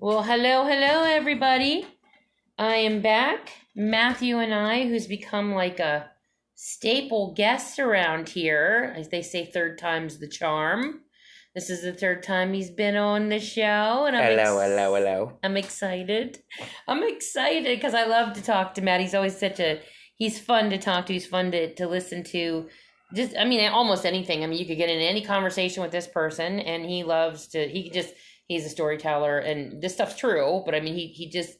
Well, hello, everybody. I am back. Matthew and I, who's become like a staple guest around here, as they say, third time's the charm. This is the third time he's been on the show, and Hello. I'm excited. I'm excited because I love to talk to Matt. He's always he's fun to talk to. He's fun to listen to. Almost anything. I mean, you could get in any conversation with this person, and he's a storyteller, and this stuff's true, but I mean, he just,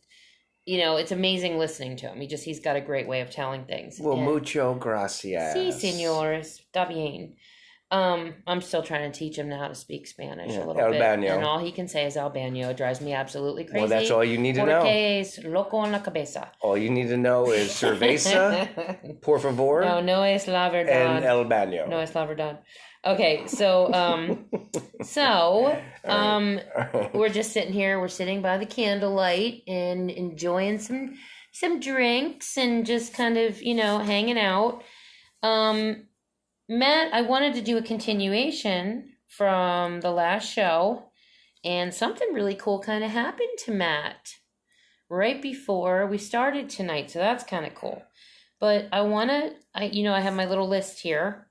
it's amazing listening to him. He's got a great way of telling things. Well, mucho gracias. Sí, señores. Está bien. I'm still trying to teach him how to speak Spanish a little bit. And all he can say is Albano. It drives me absolutely crazy. Well, that's all you need to know. Porque es loco en la cabeza. All you need to know is cerveza, por favor. No es la verdad. And el baño. No es la verdad. Okay, so we're just sitting here. We're sitting by the candlelight and enjoying some drinks and just kind of, hanging out. Matt, I wanted to do a continuation from the last show, and something really cool kind of happened to Matt right before we started tonight, so that's kind of cool. But I have my little list here,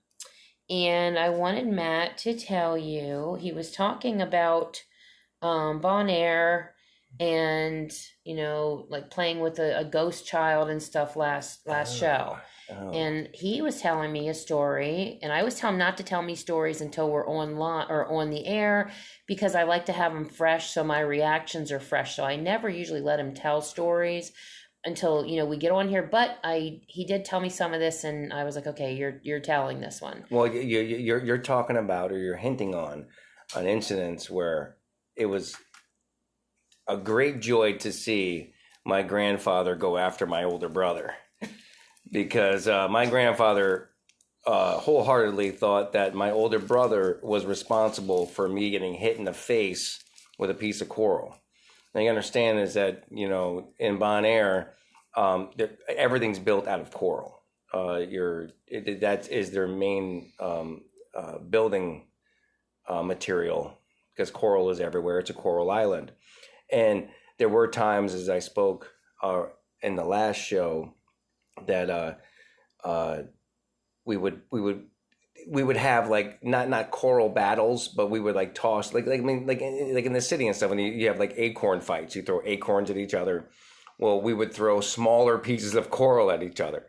and I wanted Matt to tell you, he was talking about Bon Air and, like playing with a ghost child and stuff last show. Oh. And he was telling me a story, and I always tell him not to tell me stories until we're on the air, because I like to have them fresh, so my reactions are fresh. So I never usually let him tell stories until we get on here. But he did tell me some of this, and I was like, okay, you're telling this one. Well, you're talking about, or you're hinting on incidents where it was a great joy to see my grandfather go after my older brother. Because my grandfather wholeheartedly thought that my older brother was responsible for me getting hit in the face with a piece of coral. Now, you understand is that, in Bon Air, everything's built out of coral. That is their main building material, because coral is everywhere. It's a coral island. And there were times, as I spoke in the last show, that we would have like not choral battles, but we would like toss like in the city and stuff. And you have like acorn fights. You throw acorns at each other. Well, we would throw smaller pieces of coral at each other.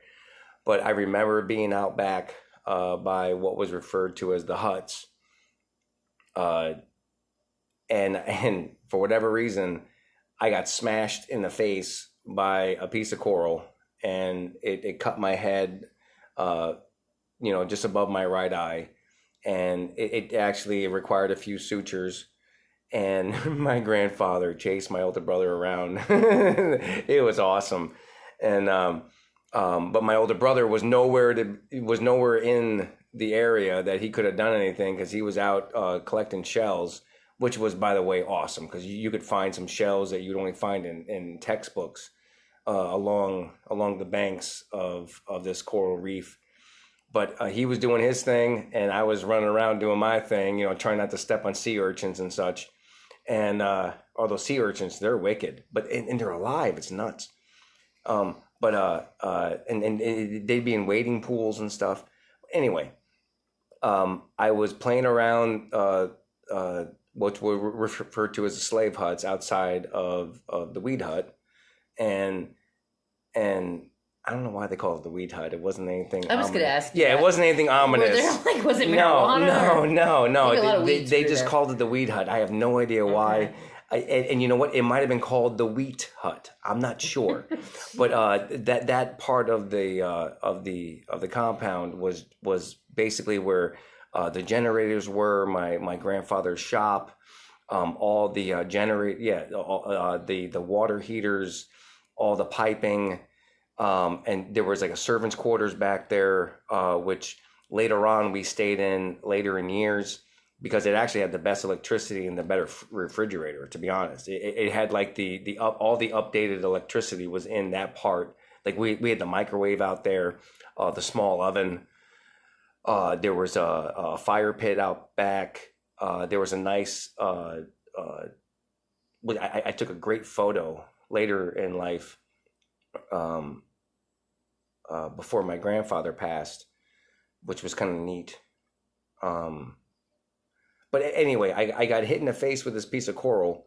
But I remember being out back by what was referred to as the huts, and for whatever reason, I got smashed in the face by a piece of coral. And it cut my head, just above my right eye. And it actually required a few sutures. And my grandfather chased my older brother around. It was awesome. And but my older brother was nowhere in the area that he could have done anything, because he was out collecting shells, which was, by the way, awesome, because you could find some shells that you'd only find in textbooks. Along the banks of this coral reef. But he was doing his thing, and I was running around doing my thing, trying not to step on sea urchins and such. And although sea urchins, they're wicked, but and they're alive. It's nuts. And they'd be in wading pools and stuff. Anyway, I was playing around what were referred to as the slave huts outside of the weed hut. And I don't know why they call it the weed hut. It wasn't anything. I was going to ask you. Yeah, it wasn't anything ominous. Was it marijuana? No. They just called it the weed hut. I have no idea why. Okay. And you know what? It might have been called the wheat hut. I'm not sure. But that part of the compound was basically where the generators were. My grandfather's shop. All the the water heaters, all the piping, and there was like a servant's quarters back there, which later on we stayed in later in years, because it actually had the best electricity and the better refrigerator. To be honest, it had like all the updated electricity was in that part. Like we had the microwave out there, the small oven. There was a fire pit out back. There was a nice I took a great photo later in life, before my grandfather passed, which was kind of neat. But anyway, I got hit in the face with this piece of coral,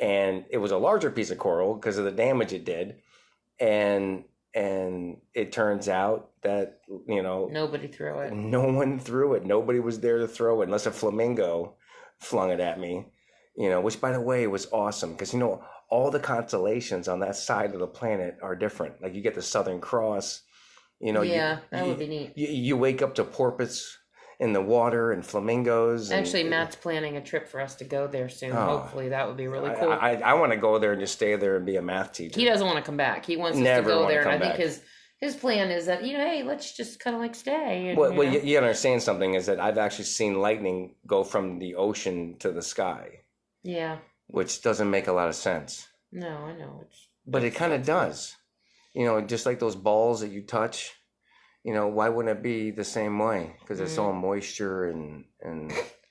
and it was a larger piece of coral because of the damage it did. And it turns out that, Nobody threw it. no one threw it. Nobody was there to throw it unless a flamingo flung it at me, which, by the way, was awesome because, all the constellations on that side of the planet are different. Like you get the Southern Cross, Yeah, that would be neat. You wake up to porpoise in the water and flamingos. Actually, Matt's planning a trip for us to go there soon. Hopefully, that would be really cool. I want to go there and just stay there and be a math teacher. He doesn't want to come back. He wants us to go there, and I think his plan is that hey, let's just kind of like stay. And, well, you understand something is that I've actually seen lightning go from the ocean to the sky. Yeah. Which doesn't make a lot of sense. No, I know. But it kind of does. Just like those balls that you touch. Why wouldn't it be the same way? Because it's all moisture and.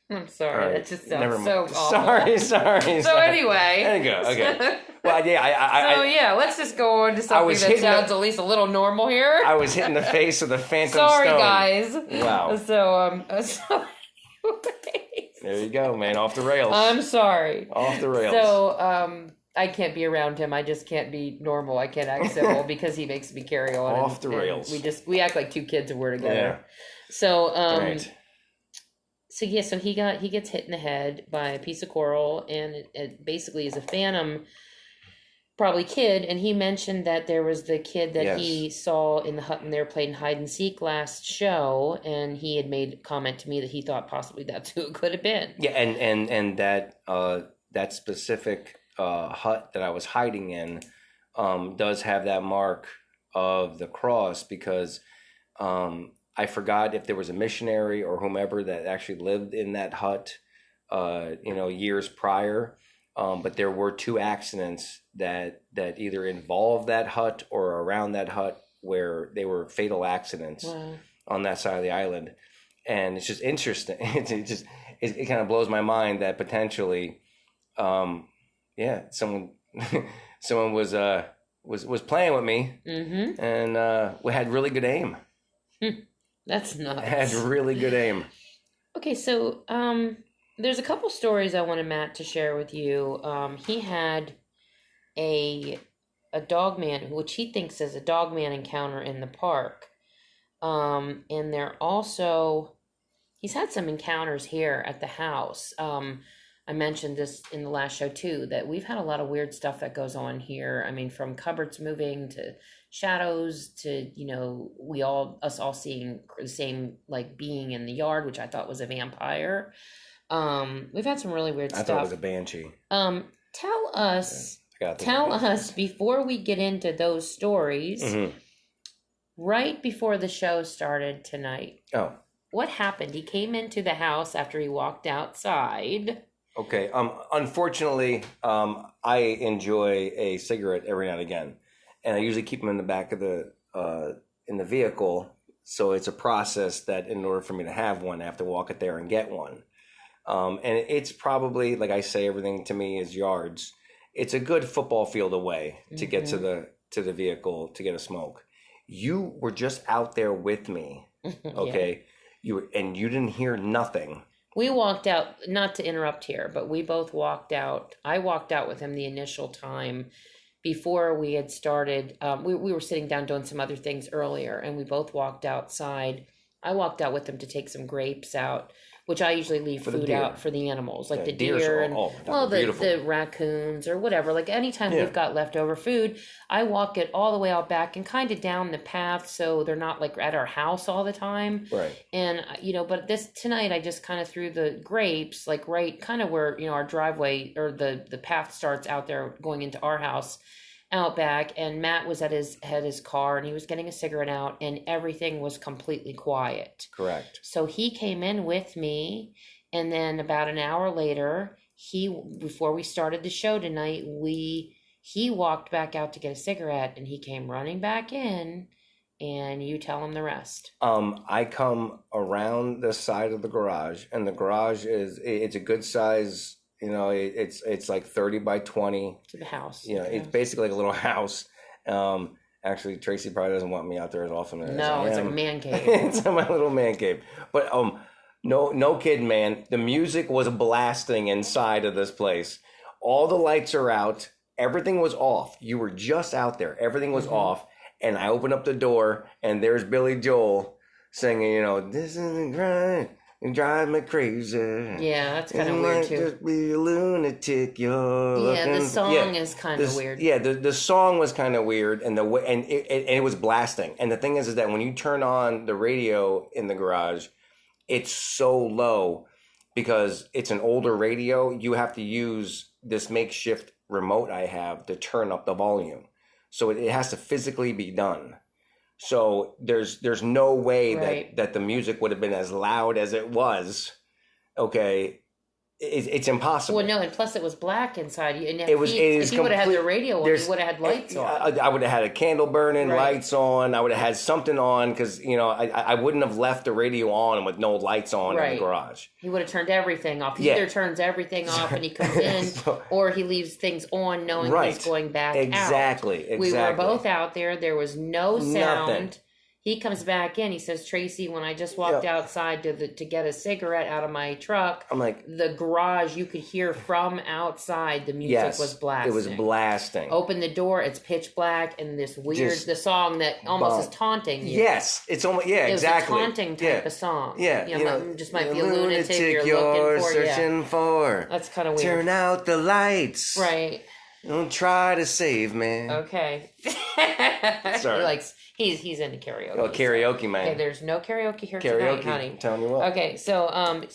I'm sorry, that just sounds so awful. Sorry. So anyway. There you go. Okay. Well, yeah, let's just go on to something that sounds at least a little normal here. I was hit in the face with a phantom sorry, stone. guys. Wow. So there you go, man. Off the rails. I'm sorry. Off the rails. So, I can't be around him. I just can't be normal. I can't act civil because he makes me carry on. Off the rails. We act like two kids and we're together. Yeah. So, Right. So he gets hit in the head by a piece of coral, and it basically is a phantom, probably kid. And he mentioned that there was the kid that he saw in the hut, and they were playing hide and seek last show, and he had made a comment to me that he thought possibly that's who it could have been. Yeah, and that specific hut that I was hiding in does have that mark of the cross because I forgot if there was a missionary or whomever that actually lived in that hut, years prior. But there were 2 accidents that either involved that hut or around that hut where they were fatal accidents on that side of the island. And it's just interesting. It kind of blows my mind that potentially, someone was playing with me, and we had really good aim. That's nuts. Had really good aim. Okay, so there's a couple stories I wanted Matt to share with you. He had a Dogman, which he thinks is a Dogman encounter in the park. And he's had some encounters here at the house. I mentioned this in the last show too, that we've had a lot of weird stuff that goes on here. I mean, from cupboards moving to shadows to, us all seeing the same like being in the yard, which I thought was a vampire. We've had some really weird stuff. I thought it was a banshee. Tell us before we get into those stories, right before the show started tonight. Oh. What happened? He came into the house after he walked outside. Okay. Unfortunately, I enjoy a cigarette every now and again, and I usually keep them in the back of in the vehicle. So it's a process that in order for me to have one, I have to walk it there and get one. And it's probably, like I say, everything to me is yards. It's a good football field away to get to the vehicle to get a smoke. You were just out there with me, okay? Yeah. You didn't hear nothing. We walked out, not to interrupt here, but we both walked out. I walked out with him the initial time before we had started. We were sitting down doing some other things earlier, and we both walked outside. I walked out with him to take some grapes out, which I usually leave food out for the animals, like the deer and the raccoons or whatever. Like anytime we've got leftover food, I walk it all the way out back and kind of down the path so they're not like at our house all the time. Right. And but tonight I just kind of threw the grapes like right kind of where our driveway or the path starts out there going into our house. Out back, and Matt was at his car and he was getting a cigarette out, and everything was completely quiet. Correct. So he came in with me, and then about an hour later, before we started the show tonight, he walked back out to get a cigarette, and he came running back in, and you tell him the rest. I come around the side of the garage, and the garage it's a good size You know, it's like 30 by 20. To the house. You know, it's basically like a little house. Actually, Tracy probably doesn't want me out there as often as I No, am. it's like a man cave. It's my little man cave. But no kidding, man. The music was blasting inside of this place. All the lights are out. Everything was off. You were just out there. Everything was off. And I opened up the door, and there's Billy Joel singing, you know, this is the grind. And drive me crazy. Yeah, that's kind of weird too. Just be a lunatic. The song is kind of weird. Yeah, the song was kind of weird, and it was blasting. And the thing is that when you turn on the radio in the garage, it's so low because it's an older radio. You have to use this makeshift remote I have to turn up the volume, so it has to physically be done. So there's no way that the music would have been as loud as it was. Okay, it's impossible. Well, no, and plus it was black inside. And if you would have had the radio on, you would have had lights on. I would have had a candle burning, lights on. I would have had something on because, you know, I wouldn't have left the radio on with no lights on in the garage. He would have turned everything off. He either turns everything off and he comes in, or he leaves things on knowing he's going back out. Exactly. We were both out there. There was no sound. Nothing. He comes back in. He says, Tracy, when I just walked outside to get a cigarette out of my truck, I'm like, the garage, you could hear from outside the music was blasting. It was blasting. Open the door, it's pitch black, and this weird, the song that almost is taunting you. Yes, it's almost, exactly. It was a taunting type of song. Yeah. You know, just might be a lunatic you're searching for. That's kind of weird. Turn out the lights. Right. Don't try to save me. Okay. Sorry. He's into karaoke. Oh, karaoke, man. Okay, there's no karaoke here tonight, honey. I'm telling you what. Okay, so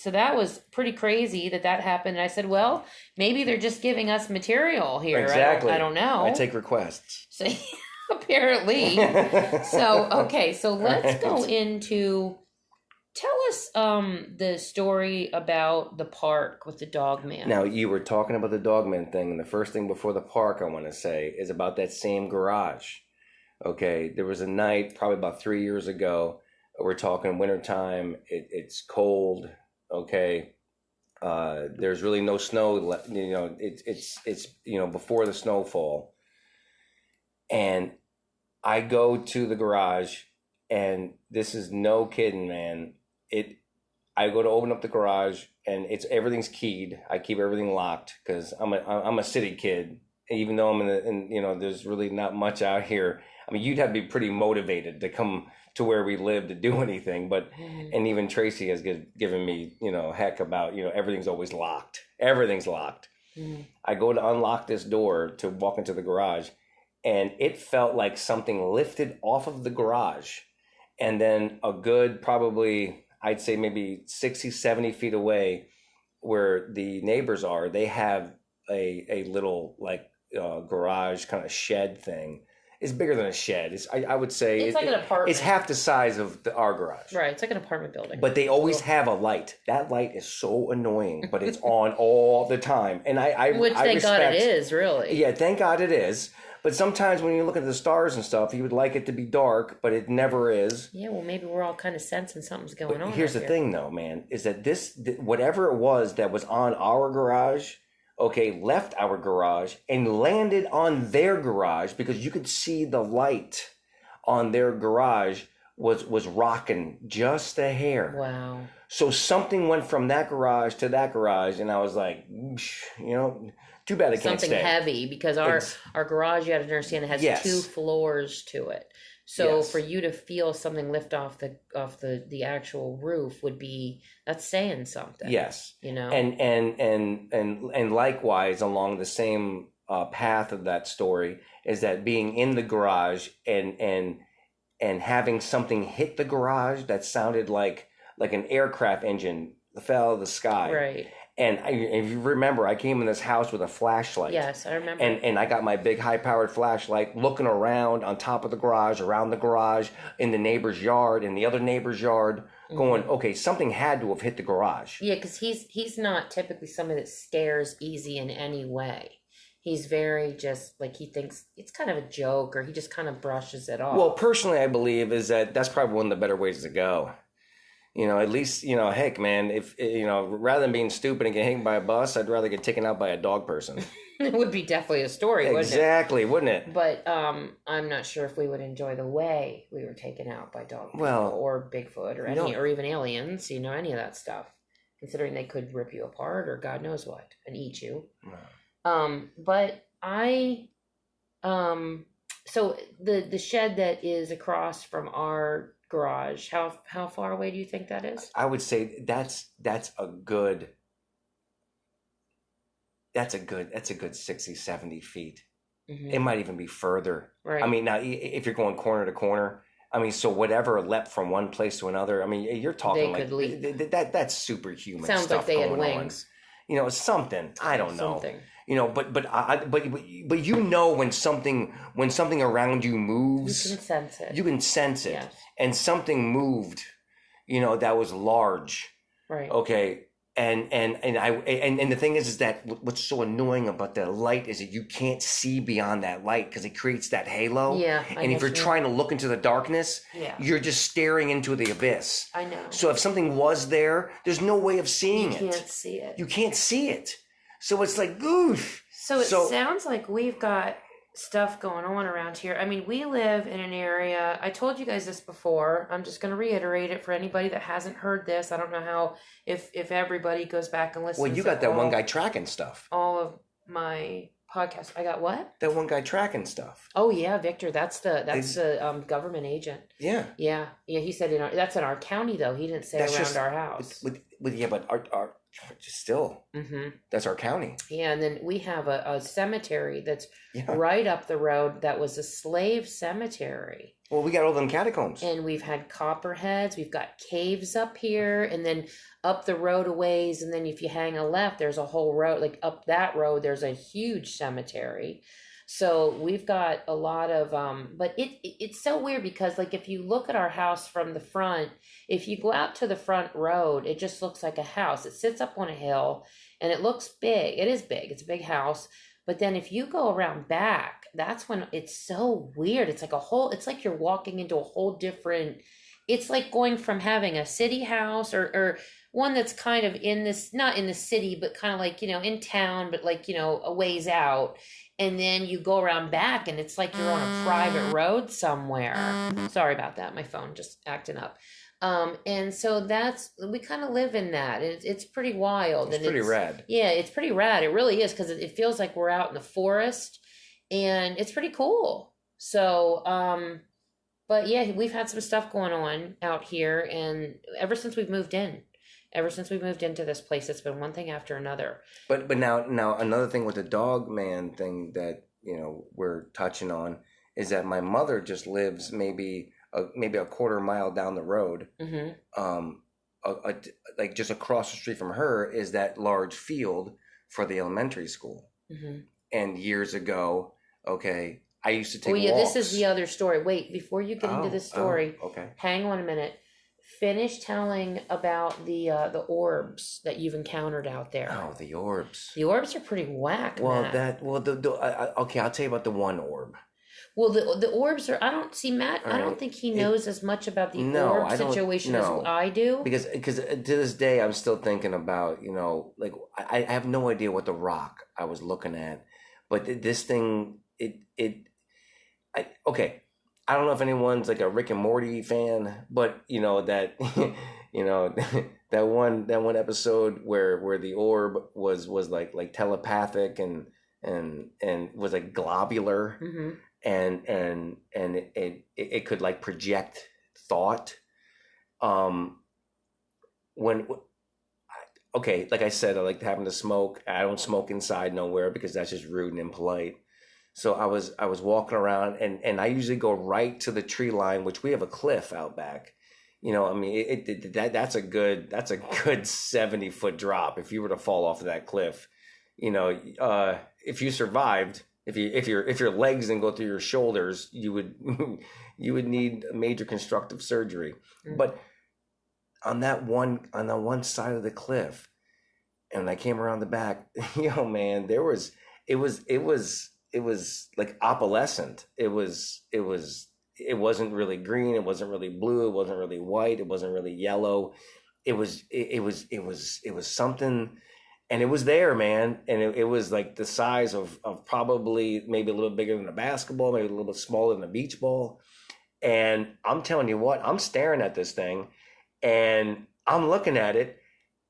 that was pretty crazy that happened. And I said, well, maybe they're just giving us material here. Exactly. I don't know. I take requests. So, apparently. So let's go into... Tell us the story about the park with the Dogman. Now, you were talking about the Dogman thing, and the first thing before the park I want to say is about that same garage. Okay, there was a night probably about 3 years ago. We're talking wintertime. It's cold. Okay, there's really no snow. You know, it's before the snowfall, and I go to the garage, and this is no kidding, man. I go to open up the garage, and everything's keyed. I keep everything locked because I'm a city kid. Even though I'm there's really not much out here. I mean, you'd have to be pretty motivated to come to where we live to do anything. But and even Tracy has given me heck about everything's always locked. Everything's locked. I go to unlock this door to walk into the garage, and it felt like something lifted off of the garage, and then a good probably I'd say maybe 60, 70 feet away, where the neighbors are, they have a little garage kind of shed thing. It's bigger than a shed. I would say it's like an apartment. It's half the size of our garage. Right, it's like an apartment building. But they always have a light. That light is so annoying, but it's on all the time. And thank God it is, really. Yeah, thank God it is. But sometimes when you look at the stars and stuff, you would like it to be dark, but it never is. Yeah, well, maybe we're all kind of sensing something's going on. Here's the thing, though, man, is that whatever it was that was on our garage, left our garage and landed on their garage because you could see the light on their garage was rocking just a hair. Wow. So something went from that garage to that garage, and I was like, too bad it can't stay. Something heavy, because our garage, you have to understand, it has 2 floors to it. So for you to feel something lift off the actual roof that's saying something. Yes. And likewise along the same path of that story is that being in the garage and having something hit the garage that sounded like an aircraft engine fell out of the sky. Right. And if you remember, I came in this house with a flashlight. Yes, I remember. And I got my big high-powered flashlight looking around on top of the garage, around the garage, in the neighbor's yard, in the other neighbor's yard, going, okay, something had to have hit the garage. Yeah, because he's not typically somebody that scares easy in any way. He's very just he thinks it's kind of a joke, or he just kind of brushes it off. Well, personally, I believe is that's probably one of the better ways to go. At least, heck, man, if, rather than being stupid and get hit by a bus, I'd rather get taken out by a dog person. It would be definitely a story, Exactly, wouldn't it? But I'm not sure if we would enjoy the way we were taken out by dog people or Bigfoot or even aliens, any of that stuff. Considering they could rip you apart or God knows what and eat you. Wow. But so the shed that is across from our garage, how far away do you think that is? I would say that's a good 60, 70 feet. Mm-hmm. It might even be further. Right. I mean, now if you're going corner to corner, I mean, so whatever leapt from one place to another, I mean, you're talking that's superhuman. Sounds stuff like they had wings. On. Something. I don't know. Something. But when something around you moves, you can sense it. You can sense it. Yes. And something moved, that was large. Right. Okay. And the thing is that what's so annoying about the light is that you can't see beyond that light because it creates that halo. Yeah. And if you're trying to look into the darkness, you're just staring into the abyss. I know. So if something was there, there's no way of seeing it. You can't see it. You can't see it. So it's like, oof. So it sounds like we've got stuff going on around here. I mean, we live in an area, I told you guys this before, I'm just going to reiterate it for anybody that hasn't heard this. I don't know how, if everybody goes back and listens. Well, you got that one guy tracking stuff. All of my podcasts. I got what? That one guy tracking stuff. Oh yeah, Victor, that's the government agent. Yeah. Yeah. He said that's in our county though. He didn't say that's around our house. But our still, that's our county. Yeah, and then we have a cemetery that's right up the road that was a slave cemetery. Well, we got all them catacombs. And we've had copperheads, we've got caves up here, and then up the road a ways, and then if you hang a left, there's a whole road, like up that road, there's a huge cemetery. So we've got a lot of, but it's so weird because like if you look at our house from the front, if you go out to the front road, it just looks like a house. It sits up on a hill and it looks big. It is big. It's a big house. But then if you go around back, that's when it's so weird. It's like you're walking into a whole different, it's like going from having a city house or one that's kind of in this, not in the city, but kind of like, in town, but like, a ways out. And then you go around back and it's like you're on a private road somewhere. Sorry about that. My phone just acting up. And so we kind of live in that. It's pretty wild. It's pretty rad. Yeah, it's pretty rad. It really is because it feels like we're out in the forest and it's pretty cool. So, but yeah, we've had some stuff going on out here and ever since we've moved into this place, it's been one thing after another. But now another thing with the Dogman thing that we're touching on is that my mother just lives maybe a quarter mile down the road. Mm-hmm. Like just across the street from her is that large field for the elementary school. Mm-hmm. And years ago, I used to take walks. This is the other story. Wait, before you get into this story, hang on a minute. Finish telling about the orbs that you've encountered out there. Oh, the orbs. The orbs are pretty whack. Well, Matt. I'll tell you about the one orb. Well, the orbs are. I don't see Matt. Right. I don't think he knows as much about the orb situation as I do. Because to this day, I'm still thinking about like I have no idea what the rock I was looking at, but this thing I don't know if anyone's like a Rick and Morty fan, but that that one episode where the orb was like telepathic and was like globular. Mm-hmm. and it could like project thought. Like I said, I like having to smoke. I don't smoke inside nowhere because that's just rude and impolite. So I was walking around and I usually go right to the tree line, which we have a cliff out back. That's a good 70-foot drop. If you were to fall off of that cliff, if you survived, if your legs didn't go through your shoulders, you would need major constructive surgery. Mm-hmm. But on that one side of the cliff, and when I came around the back, man, it was like opalescent. It was it wasn't really green, it wasn't really blue, it wasn't really white, it wasn't really yellow. It was something, and it was there, man. And it was like the size of probably maybe a little bigger than a basketball, maybe a little bit smaller than a beach ball. And I'm telling you what, I'm staring at this thing and I'm looking at it,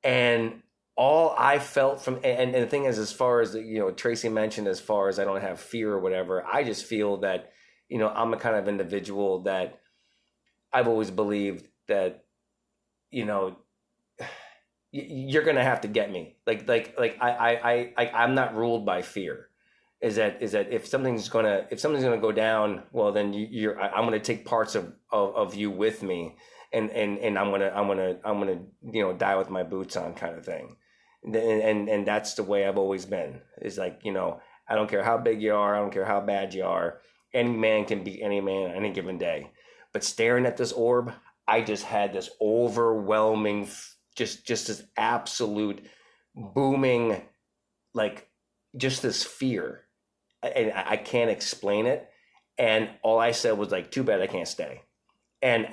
and all I felt from, and the thing is, as far as, Tracy mentioned, as far as I don't have fear or whatever, I just feel that, I'm a kind of individual that I've always believed that, you're going to have to get me. I'm not ruled by fear. Is that if something's gonna go down, well, then I'm gonna take parts of you with me, and I'm gonna die with my boots on, kind of thing. And that's the way I've always been. Is like, I don't care how big you are, I don't care how bad you are. Any man can beat any man on any given day. But staring at this orb, I just had this overwhelming, just this absolute booming, like, just this fear. And I can't explain it. And all I said was like, too bad I can't stay. And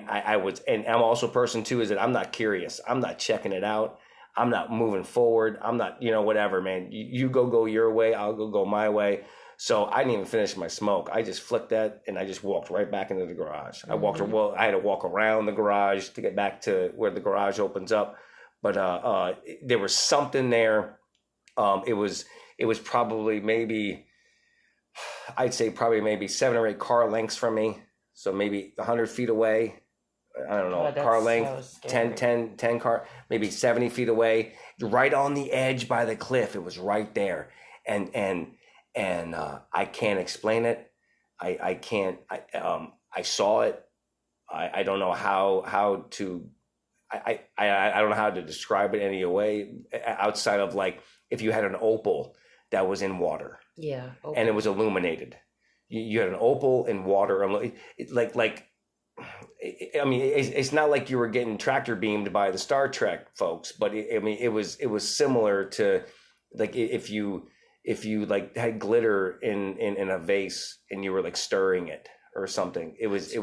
I was, and I'm also a person too, is that I'm not curious. I'm not checking it out. I'm not moving forward. I'm not, whatever, man. You go your way. I'll go my way. So I didn't even finish my smoke. I just flicked that and I just walked right back into the garage. I had to walk around the garage to get back to where the garage opens up. But there was something there. It was probably maybe, I'd say probably maybe 7 or 8 car lengths from me. So maybe 100 feet away. I don't know, car length, so 10 car, maybe 70 feet away, right on the edge by the cliff. It was right there. And I can't explain it. I can't, I saw it. I don't know how to, I don't know how to describe it any way outside of, like, if you had an opal that was in water. Yeah. Opal. And it was illuminated. You had an opal in water. It's not like you were getting tractor beamed by the Star Trek folks, but it was similar to, like, if you like had glitter in a vase and you were like stirring it or something. It was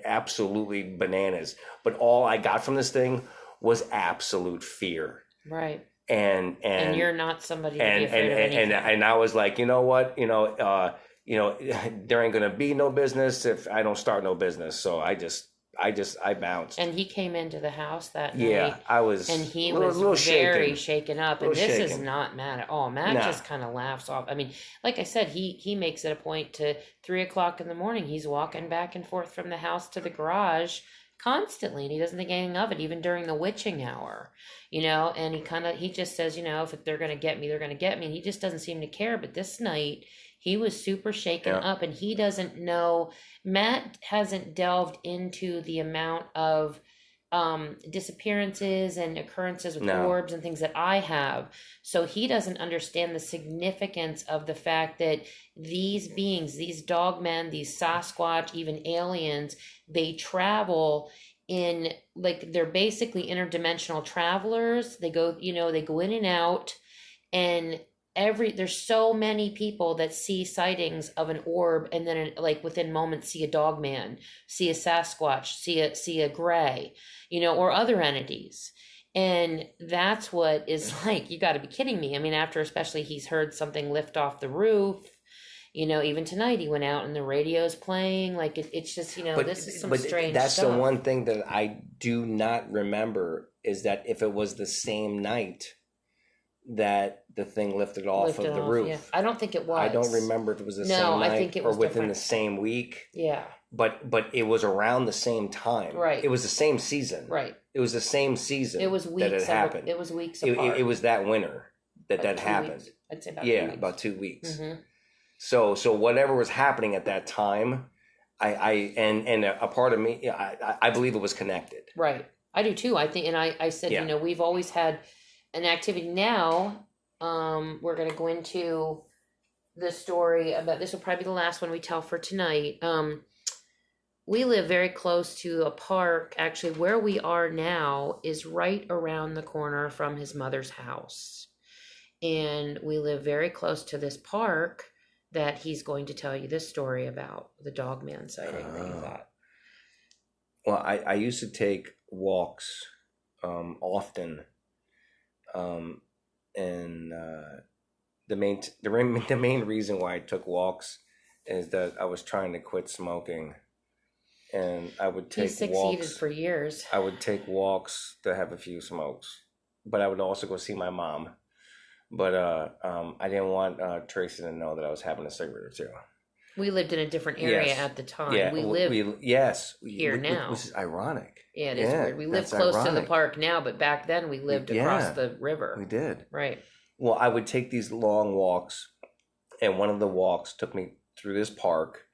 absolutely bananas. But all I got from this thing was absolute fear. Right. And you're not somebody to be afraid of anything. And I was like, you know what, there ain't gonna be no business if I don't start no business. So I bounced. And he came into the house that night. Yeah, I was. And he was very shaken up. And this is not Matt at all. Matt just kind of laughs off. I mean, like I said, he makes it a point to 3:00 in the morning. He's walking back and forth from the house to the garage constantly, and he doesn't think anything of it, even during the witching hour, and he just says, if they're going to get me, they're going to get me. And he just doesn't seem to care. But this night he was super shaken up, and he doesn't know. Matt hasn't delved into the amount of disappearances and occurrences with orbs and things that I have. So he doesn't understand the significance of the fact that these beings, these dogmen, these Sasquatch, even aliens, they travel in, like, they're basically interdimensional travelers. They go, they go in and out, and there's so many people that see sightings of an orb, and then like within moments see a dogman, see a Sasquatch, see a gray, or other entities. And that's what is like, you got to be kidding me. I mean, after especially he's heard something lift off the roof, even tonight he went out and the radio's playing. Like it's just, this is some strange that's stuff. The one thing that I do not remember is that if it was the same night that the thing lifted off of the roof. Yeah. I don't think it was. I don't remember if it was the same night, I think it was or within different. the same week. Yeah. But it was around the same time. Right. It was the same season. Right. It was the same season. It was weeks that it happened. It was weeks apart. It was that winter that happened. Weeks. I'd say about 2 weeks. About 2 weeks. Mm-hmm. So whatever was happening at that time, and a part of me, I believe it was connected. Right. I do too. I think, and I said, we've always had an activity. Now, we're going to go into the story about, this will probably be the last one we tell for tonight. We live very close to a park. Actually, where we are now is right around the corner from his mother's house. And we live very close to this park that he's going to tell you this story about the Dogman sighting that you thought. Well, I used to take walks often, and the main reason why I took walks is that I was trying to quit smoking, and I would take He succeeded for years. I would take walks to have a few smokes, but I would also go see my mom. But I didn't want Tracy to know that I was having a cigarette or two. We lived in a different area at the time. Yeah, we live here now. Which is ironic. Yeah, it is weird. We live close to the park now, but back then we lived across the river. We did. Right. Well, I would take these long walks, and one of the walks took me through this park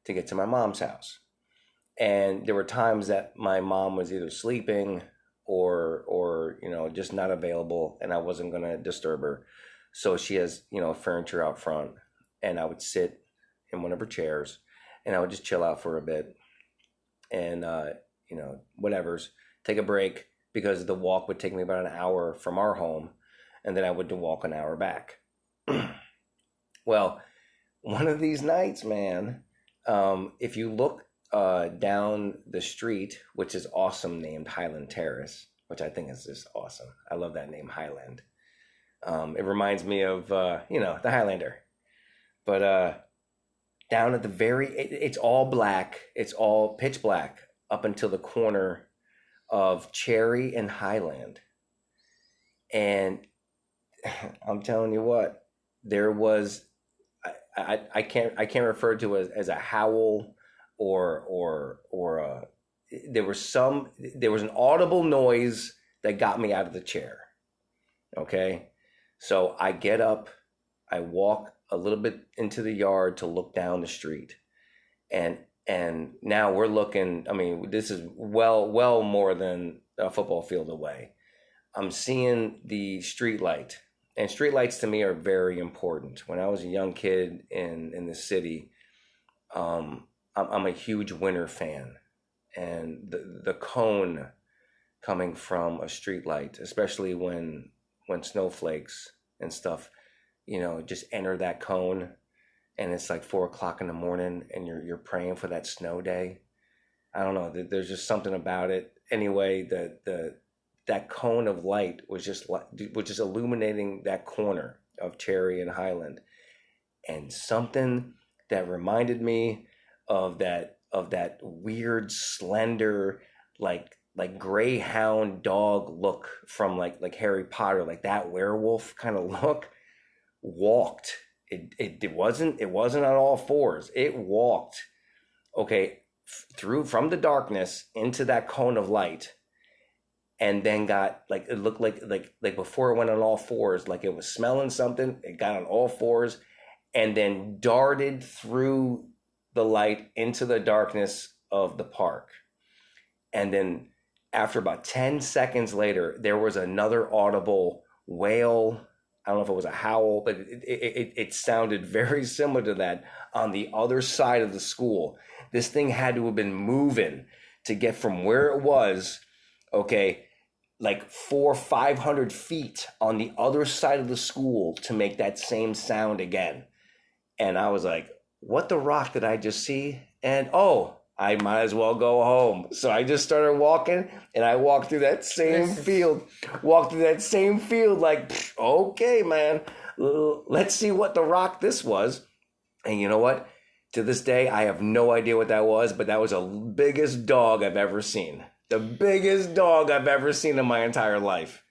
to get to my mom's house. And there were times that my mom was either sleeping or just not available, and I wasn't going to disturb her. So she has, furniture out front, and I would sit in one of her chairs, and I would just chill out for a bit, and whatever's, take a break, because the walk would take me about an hour from our home, and then I would walk an hour back. Well, one of these nights, man, if you look down the street, which is awesome, named Highland Terrace, which I think is just awesome. I love that name, Highland. It reminds me of the Highlander. But down at the it's all black. It's all pitch black up until the corner of Cherry and Highland. And I'm telling you what, there was, I can't refer to it as a howl or there was an audible noise that got me out of the chair. Okay. So I get up, I walk a little bit into the yard to look down the street, and now we're looking, I mean, this is well more than a football field away. I'm seeing the street light, and street lights to me are very important. When I was a young kid in the city, I'm a huge winter fan, and the cone coming from a street light, especially when snowflakes and stuff, just enter that cone, and it's like 4:00 in the morning, and you're praying for that snow day. I don't know. There's just something about it. Anyway, that cone of light was just illuminating that corner of Cherry and Highland, and something that reminded me of that weird, slender, like greyhound dog look from like Harry Potter, like that werewolf kind of look, walked. It wasn't on all fours. It walked, okay, through from the darkness into that cone of light, and then got it looked like before it went on all fours, like it was smelling something. It got on all fours, and then darted through the light into the darkness of the park. And then after about 10 seconds later, there was another audible wail. I don't know if it was a howl, but it sounded very similar to that on the other side of the school. This thing had to have been moving to get from where it was, okay, like 400-500 feet on the other side of the school to make that same sound again. And I was like, what the rock did I just see? And I might as well go home. So I just started walking, and I walked through that same field. Like, okay, man, let's see what the rock this was. And you know what? To this day, I have no idea what that was, but that was the biggest dog I've ever seen. The biggest dog I've ever seen in my entire life.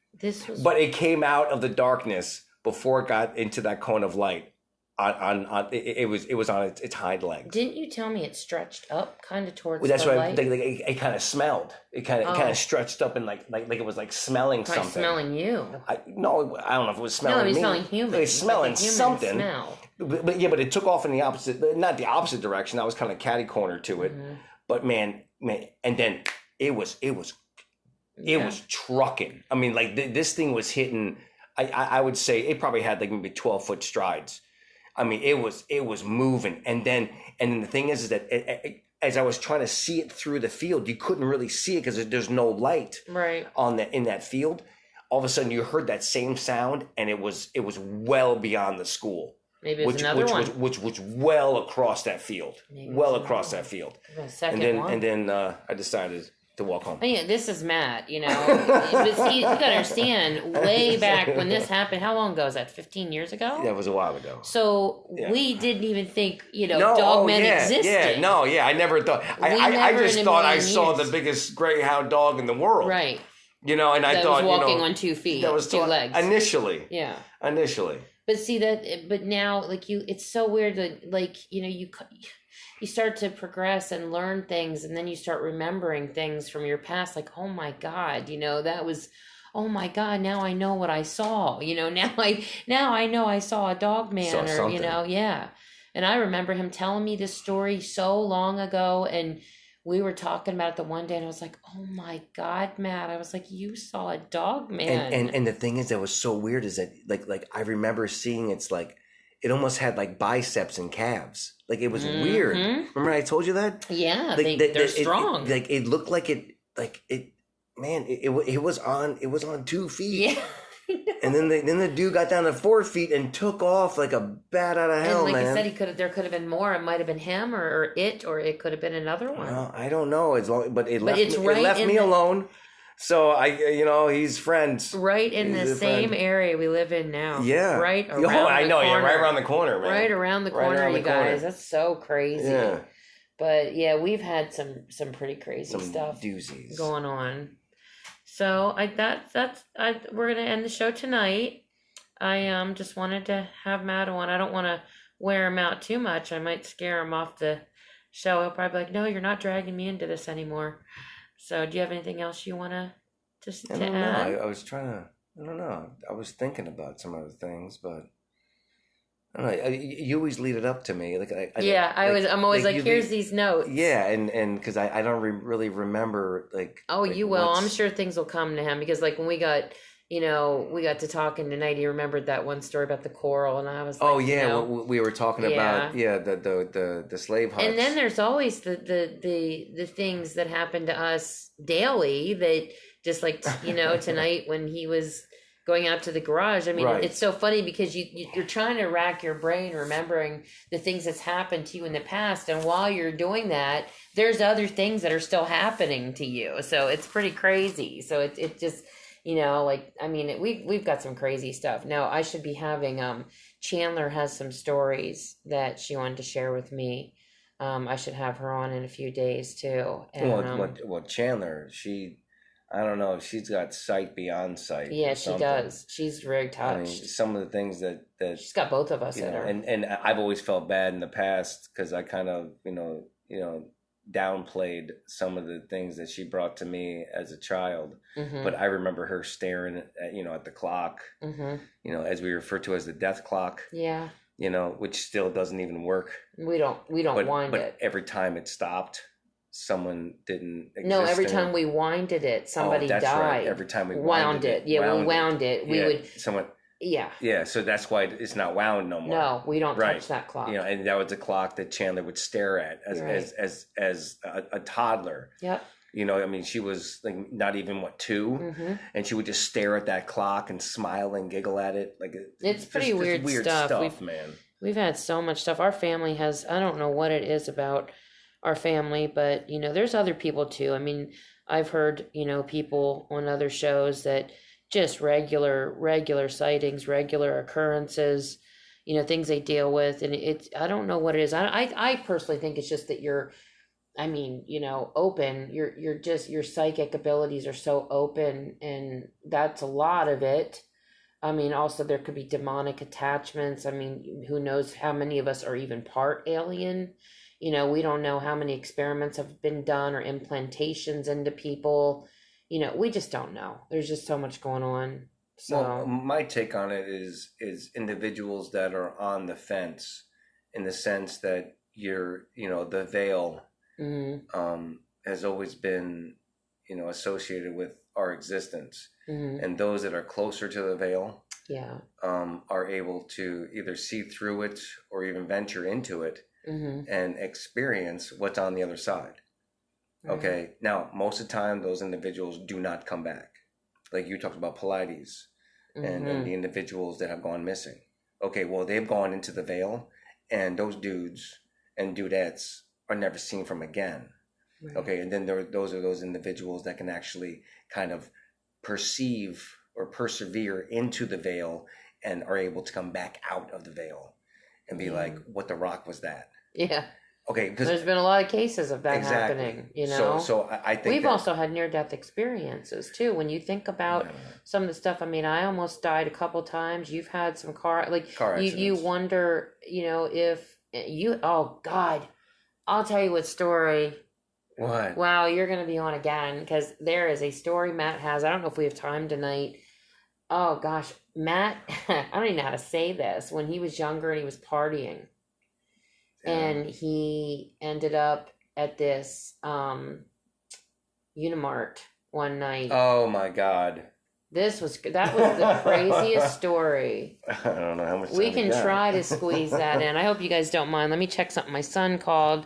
But it came out of the darkness before it got into that cone of light. It was on its hind legs. Didn't you tell me it stretched up kind of towards that's the what light? It kind of smelled. It kind of stretched up and like it was like smelling probably something. Smelling you. I don't know if it was smelling me. Smelling humans. It was smelling like a human something. Smell. But it took off in the opposite, not the opposite direction. I was kind of catty corner to it. Mm-hmm. But man, and then it was trucking. I mean, like this thing was hitting. I would say it probably had like maybe 12-foot strides. I mean, it was moving, and then the thing is that as I was trying to see it through the field, you couldn't really see it because there's no light right in that field. All of a sudden, you heard that same sound, and it was well beyond the school. Maybe it's another one. Which was well across that field. Maybe well across that field. The second one. And then I decided to walk home. Oh, yeah, this is Matt, you gotta understand, way back when this happened, how long ago was that? 15 years ago? Yeah, it was a while ago. So we didn't even think, Dogman existed. Yeah, I never thought. I just thought I saw the biggest greyhound dog in the world. Right. And I thought, was walking on 2 feet, that was 2 legs. Initially. Yeah. Initially. But see but now, it's so weird that, you start to progress and learn things, and then you start remembering things from your past, like, oh my God, that was, oh my God, now I know what I saw, now I know I saw a Dogman, or, yeah. And I remember him telling me this story so long ago, and we were talking about it the one day, and I was like, oh my God, Matt. I was like, you saw a Dogman. And the thing is that was so weird is that, like I remember seeing it's like, it almost had like biceps and calves. Like it was weird. Remember I told you that? Yeah, they're strong. It looked like it was on 2 feet. Yeah. And then the dude got down to 4 feet and took off like a bat out of hell, and like man. you said, there could have been more. It might have been him or it could have been another one. Well, I don't know. It left me alone. So he's friends. Right in the same area we live in now. Yeah. Right around the corner. Yeah, right around the corner, man. Right around the corner, you guys. That's so crazy. Yeah. But yeah, we've had some pretty crazy stuff doozies going on. So we're gonna end the show tonight. I just wanted to have Matt on. I don't want to wear him out too much. I might scare him off the show. He'll probably be like, "No, you're not dragging me into this anymore." So, do you have anything else you want to add? I was trying to. I don't know. I was thinking about some other things, but I don't know. You always lead it up to me. I'm always like, here's these notes. Yeah, and because I don't really remember you will. I'm sure things will come to him because when we got to talking tonight, he remembered that one story about the coral, and I was like, we were talking about the slave huts. And then there's always the things that happen to us daily that just tonight when he was going out to the garage. I mean, right. It's so funny because you're trying to rack your brain remembering the things that's happened to you in the past, and while you're doing that, there's other things that are still happening to you. So it's pretty crazy. So it just. We've got some crazy stuff. Now, I should be having, Chandler has some stories that she wanted to share with me. I should have her on in a few days too. And, Chandler, I don't know, she's got sight beyond sight. Yeah, she does. She's very touched. Some of the things that she's got both of us in her. And I've always felt bad in the past because I kind of, downplayed some of the things that she brought to me as a child, but I remember her staring at the clock, as we refer to as the death clock, which still doesn't even work. We don't wind it. But every time it stopped, someone didn't exist. No, every time we winded it, somebody died. Right. Every time we wound it. Yeah, we wound it. We would someone. Yeah. Yeah, so that's why it's not wound no more. No, we don't touch that clock. And that was a clock that Chandler would stare at as a toddler. Yep. She was not even 2, and she would just stare at that clock and smile and giggle at it. It's pretty weird stuff, man. We've had so much stuff. Our family has. I don't know what it is about our family, but there's other people too. I mean, I've heard people on other shows that. Just regular sightings, regular occurrences, things they deal with. And I don't know what it is. I personally think it's just that you're open. Your psychic abilities are so open, and that's a lot of it. Also there could be demonic attachments. Who knows how many of us are even part alien? We don't know how many experiments have been done or implantations into people. We just don't know. There's just so much going on. So well, my take on it is individuals that are on the fence, in the sense that the veil has always been associated with our existence, and those that are closer to the veil are able to either see through it or even venture into it and experience what's on the other side. Okay. Now, most of the time, those individuals do not come back. Like you talked about Pilates and the individuals that have gone missing. Okay, well, they've gone into the veil, and those dudes and dudettes are never seen from again. Right. Okay, and then those are those individuals that can actually kind of perceive or persevere into the veil and are able to come back out of the veil and be like, what the rock was that? Yeah. Okay, because there's been a lot of cases of that exactly happening, you know. So I think we've that, also had near-death experiences too. When you think about some of the stuff, I mean, I almost died a couple times. You've had some car accidents. you wonder, you know, if you, oh God, I'll tell you what story. What? Wow, you're going to be on again, because there is a story Matt has. I don't know if we have time tonight. Oh gosh, Matt, I don't even know how to say this. When he was younger and he was partying, and he ended up at this Unimart one night. Oh my God. That was the craziest story. I don't know how much we can try to squeeze that in. I hope you guys don't mind. Let me check something. My son called.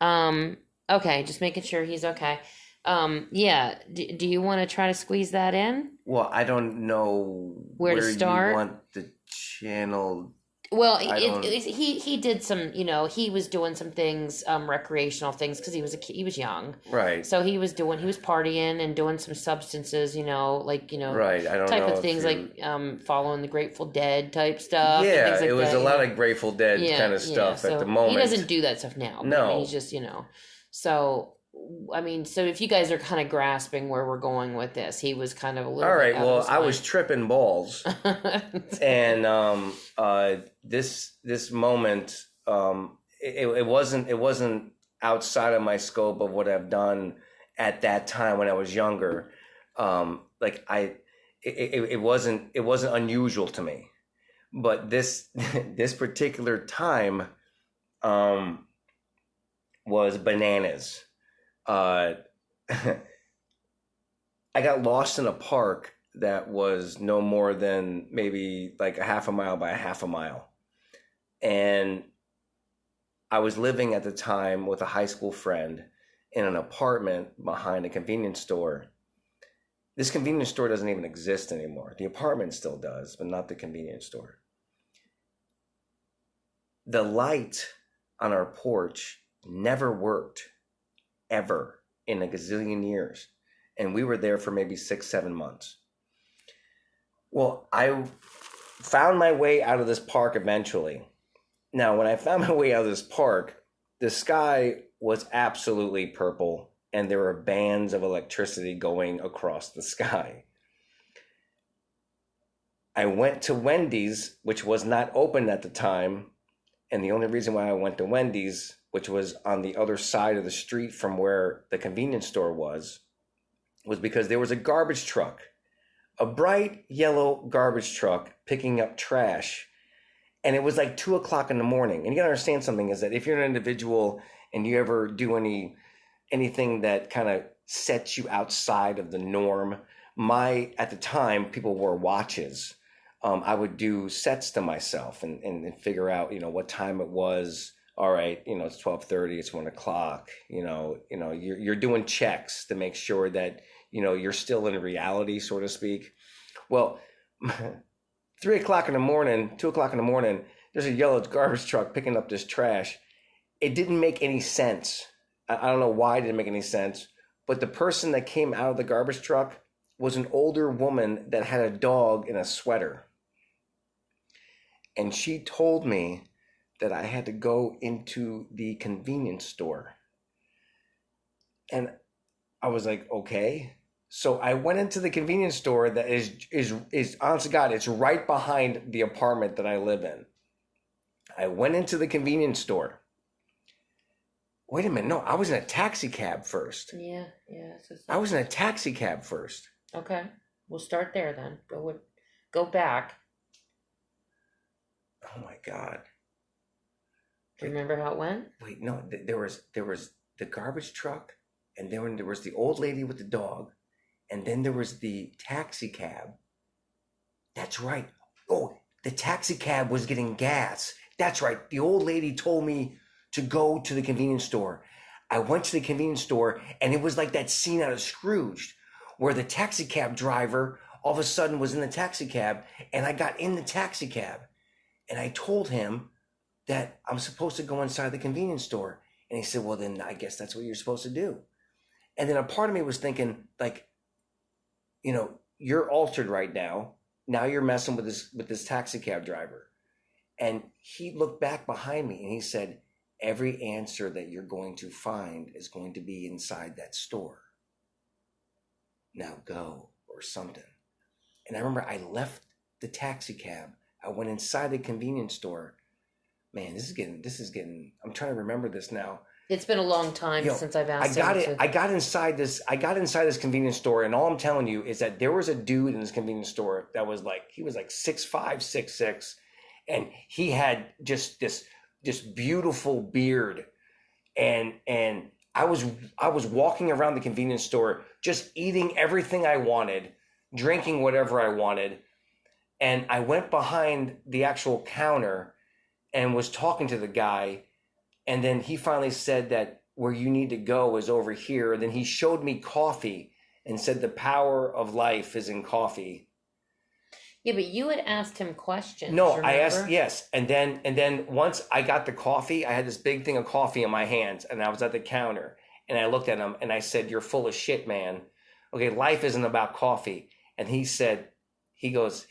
Okay, just making sure he's okay. Yeah. Do you want to try to squeeze that in? Well, I don't know where to start. You want the channel. Well, he did some, you know, he was doing some things, recreational things, because he was young, right? So he was partying and doing some substances, you know, like, you know, right. I don't type know of things like following the Grateful Dead type stuff. Yeah, and things like it was that, a lot of Grateful Dead kind of stuff so at the moment. He doesn't do that stuff now. No, I mean, he's just, you know, so. I mean, so if you guys are kind of grasping where we're going with this, he was kind of a little. All right. Well, I was tripping balls, and this moment, it wasn't outside of my scope of what I've done at that time when I was younger. It wasn't unusual to me, but this particular time, was bananas. I got lost in a park that was no more than maybe like a half a mile by a half a mile. And I was living at the time with a high school friend in an apartment behind a convenience store. This convenience store doesn't even exist anymore. The apartment still does, but not the convenience store. The light on our porch never worked. Ever in a gazillion years, and we were there for maybe 6-7 months. Well, I found my way out of this park eventually. Now, when I found my way out of this park, the sky was absolutely purple, and there were bands of electricity going across the sky. I went to Wendy's, which was not open at the time, and the only reason why I went to Wendy's, which was on the other side of the street from where the convenience store was because there was a garbage truck, a bright yellow garbage truck picking up trash. And it was like 2:00 in the morning. And you gotta understand something is that if you're an individual and you ever do anything that kind of sets you outside of the norm, at the time, people wore watches. I would do sets to myself and figure out, you know, what time it was. All right, you know, it's 12:30, it's 1:00, you're doing checks to make sure that, you know, you're still in reality, so to speak. Well, 3:00 in the morning, 2:00 in the morning, there's a yellow garbage truck picking up this trash. It didn't make any sense. I don't know why it didn't make any sense, but the person that came out of the garbage truck was an older woman that had a dog in a sweater. And she told me that I had to go into the convenience store. And I was like, okay. So I went into the convenience store that is honest to God, it's right behind the apartment that I live in. I went into the convenience store. Wait a minute, no, I was in a taxi cab first. Yeah. I was in a taxi cab first. Okay, we'll start there then. Go back. Oh my God. Do you remember how it went? Wait, no, there was the garbage truck, and then there was the old lady with the dog, and then there was the taxi cab. That's right. Oh, the taxi cab was getting gas. That's right. The old lady told me to go to the convenience store. I went to the convenience store, and it was like that scene out of Scrooge, where the taxi cab driver all of a sudden was in the taxi cab, and I got in the taxi cab. And I told him that I'm supposed to go inside the convenience store. And he said, well, then I guess that's what you're supposed to do. And then a part of me was thinking, like, you're altered right now. Now you're messing with this taxi cab driver. And he looked back behind me and he said, every answer that you're going to find is going to be inside that store. Now go, or something. And I remember I left the taxi cab. I went inside the convenience store. Man, this is getting, I'm trying to remember this now. It's been a long time since I've asked I got inside this convenience store, and all I'm telling you is that there was a dude in this convenience store that was like, he was like 6'5", 6'6", and he had just this beautiful beard, and I was walking around the convenience store just eating everything I wanted, drinking whatever I wanted, and I went behind the actual counter and was talking to the guy, and then he finally said that where you need to go is over here. And then he showed me coffee and said the power of life is in coffee. Yeah, but you had asked him questions. No, remember? I asked, yes. And then once I got the coffee, I had this big thing of coffee in my hands, and I was at the counter, and I looked at him and I said, you're full of shit, man. Okay, life isn't about coffee. And he goes,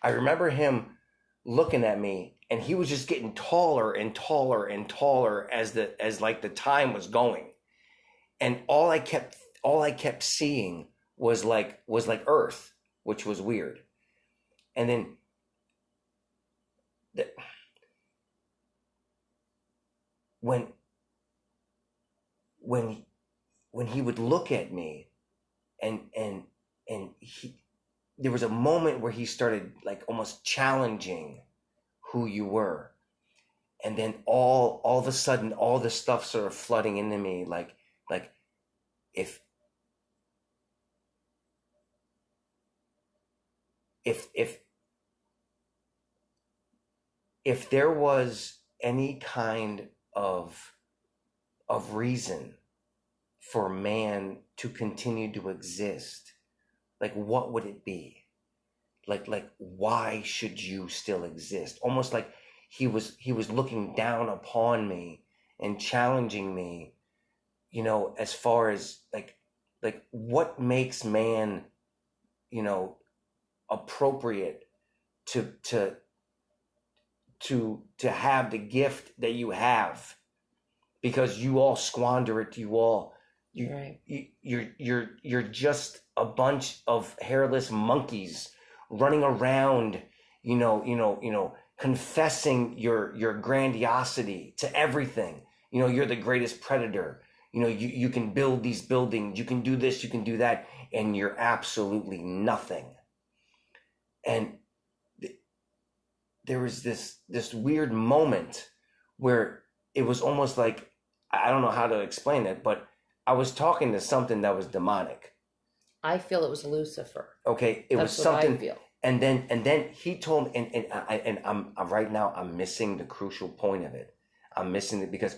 I remember him looking at me, and he was just getting taller and taller and taller as the time was going. And all I kept seeing was like earth, which was weird. And then when he would look at me, and there was a moment where he started like almost challenging who you were. And then all of a sudden, all this stuff sort of flooding into me, like if there was any kind of reason for man to continue to exist, like what would it be? Like why should you still exist? Almost like he was looking down upon me and challenging me, as far as like what makes man, appropriate to have the gift that you have, because you all squander it. You're just a bunch of hairless monkeys running around, confessing your grandiosity to everything. You're the greatest predator. You can build these buildings, you can do this, you can do that, and you're absolutely nothing. And there was this weird moment where it was almost like, I don't know how to explain it, but I was talking to something that was demonic. I feel it was Lucifer. Okay, it That's was something. what I feel. And then he told me, and I'm right now I'm missing the crucial point of it. I'm missing it because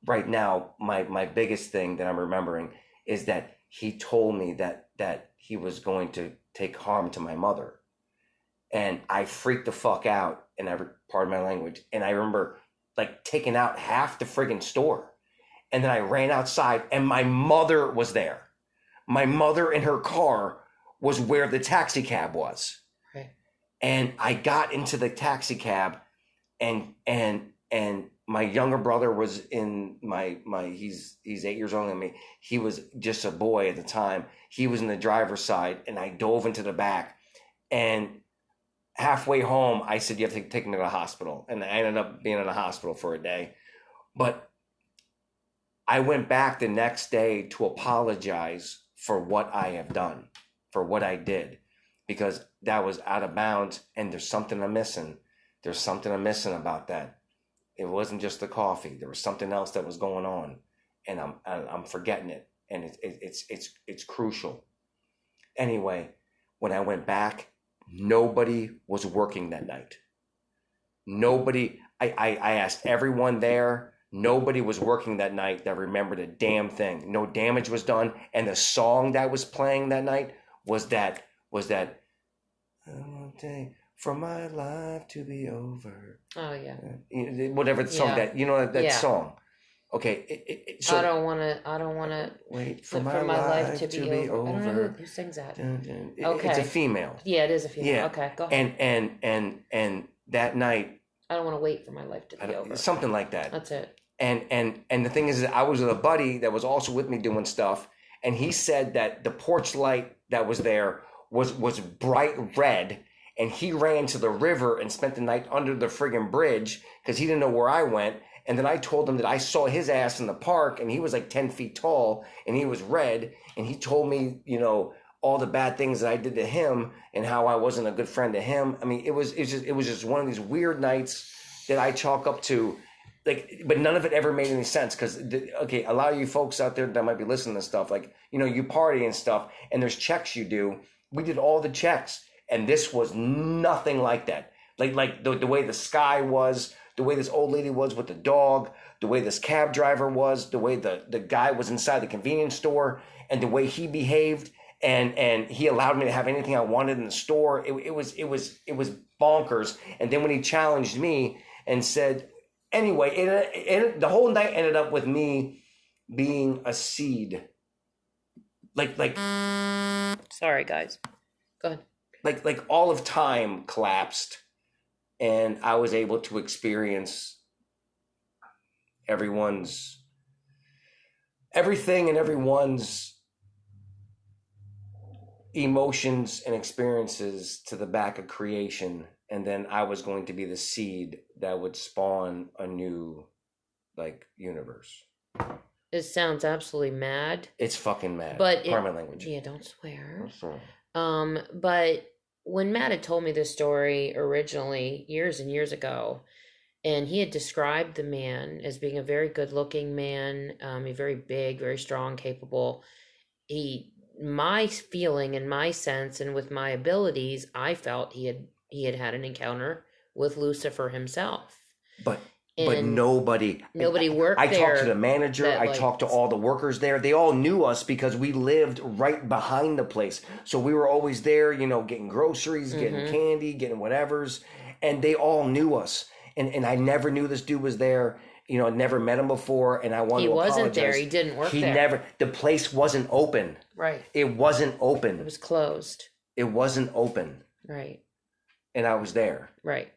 right now my biggest thing that I'm remembering is that he told me that he was going to take harm to my mother, and I freaked the fuck out, and pardon my language, and I remember like taking out half the friggin' store, and then I ran outside, and my mother was there. My mother in her car was where the taxi cab was. Right. And I got into the taxi cab, and my younger brother was in he's 8 years older than me. He was just a boy at the time. He was in the driver's side, and I dove into the back, and halfway home, I said, you have to take him to the hospital. And I ended up being in the hospital for a day. But I went back the next day to apologize for what I have done, for what I did, because that was out of bounds, and there's something I'm missing. There's something I'm missing about that. It wasn't just the coffee. There was something else that was going on, and I'm forgetting it, and it's crucial. Anyway, when I went back, nobody was working that night. Nobody. I asked everyone there. Nobody was working that night that remembered a damn thing. No damage was done. And the song that was playing that night was that For my life to be over. Oh yeah. Whatever the song that that song. Okay, so I don't want to wait for my life to be over. I don't know who sings that. Okay. It's a female. Yeah, it is a female. Yeah. Okay, go ahead. And that night, I don't want to wait for my life to be over. Something like that. That's it. And the thing is that I was with a buddy that was also with me doing stuff, and he said that the porch light that was there was bright red, and he ran to the river and spent the night under the friggin' bridge because he didn't know where I went. And then I told him that I saw his ass in the park, and he was like 10 feet tall, and he was red, and he told me, all the bad things that I did to him and how I wasn't a good friend to him. I mean, it was just one of these weird nights that I chalk up to, like, but none of it ever made any sense because, a lot of you folks out there that might be listening to stuff, like, you party and stuff, and there's checks you do. We did all the checks, and this was nothing like that. Like the way the sky was, the way this old lady was with the dog, the way this cab driver was, the way the guy was inside the convenience store, and the way he behaved, and he allowed me to have anything I wanted in the store. It was bonkers. And then when he challenged me and said, anyway, the whole night ended up with me being a seed. Like. Sorry, guys. Go ahead. Like all of time collapsed, and I was able to experience everything and everyone's emotions and experiences to the back of creation. And then I was going to be the seed that would spawn a new, universe. It sounds absolutely mad. It's fucking mad. But pardon my language. Yeah, don't swear. I'm sorry. But when Matt had told me this story originally, years and years ago, and he had described the man as being a very good-looking man, a very big, very strong, capable. My feeling and my sense and with my abilities, I felt he had an encounter with Lucifer himself. But nobody worked there. I talked to the manager. I talked to all the workers there. They all knew us because we lived right behind the place. So we were always there, getting groceries, getting candy, getting whatevers. And they all knew us. And I never knew this dude was there. I'd never met him before. And I wanted to apologize. He wasn't there. He didn't work there. The place wasn't open. Right. It wasn't open. It was closed. It wasn't open. Right. And I was there. Right.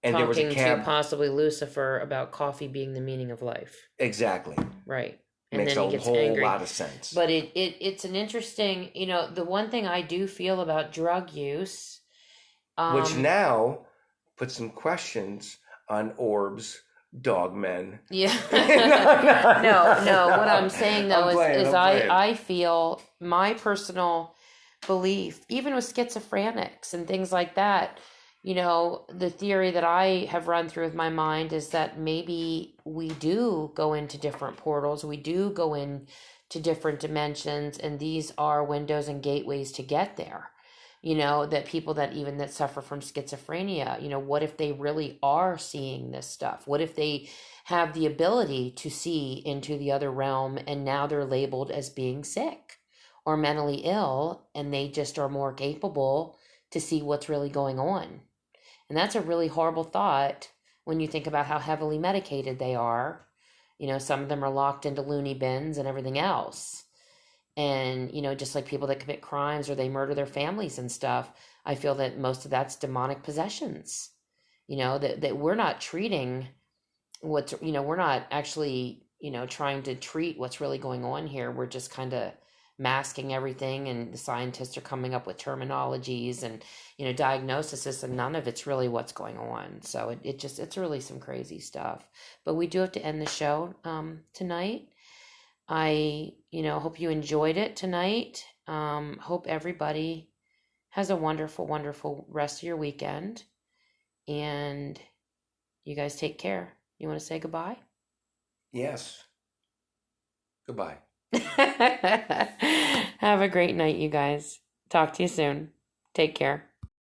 And talking there was a cab. to possibly Lucifer about coffee being the meaning of life. Exactly. Right. And makes then he gets a whole angry. Lot of sense. But it's an interesting, the one thing I do feel about drug use. Which now puts some questions on Orb's Dogman. Yeah. No. What I'm saying though is I feel my personal belief, even with schizophrenics and things like that, the theory that I have run through with my mind is that maybe we do go into different portals. We do go into different dimensions, and these are windows and gateways to get there. That people that suffer from schizophrenia, what if they really are seeing this stuff? What if they have the ability to see into the other realm and now they're labeled as being sick or mentally ill, and they just are more capable to see what's really going on? And that's a really horrible thought when you think about how heavily medicated they are. Some of them are locked into loony bins and everything else. And, just like people that commit crimes or they murder their families and stuff, I feel that most of that's demonic possessions. That we're not treating we're not actually, trying to treat what's really going on here. We're just kind of masking everything, and the scientists are coming up with terminologies and diagnoses, and none of it's really what's going on. So it's really some crazy stuff. But we do have to end the show tonight. I hope you enjoyed it tonight. Hope everybody has a wonderful, wonderful rest of your weekend, and you guys take care. You want to say goodbye? Yes. Goodbye. Have a great night, you guys. Talk to you soon. Take care.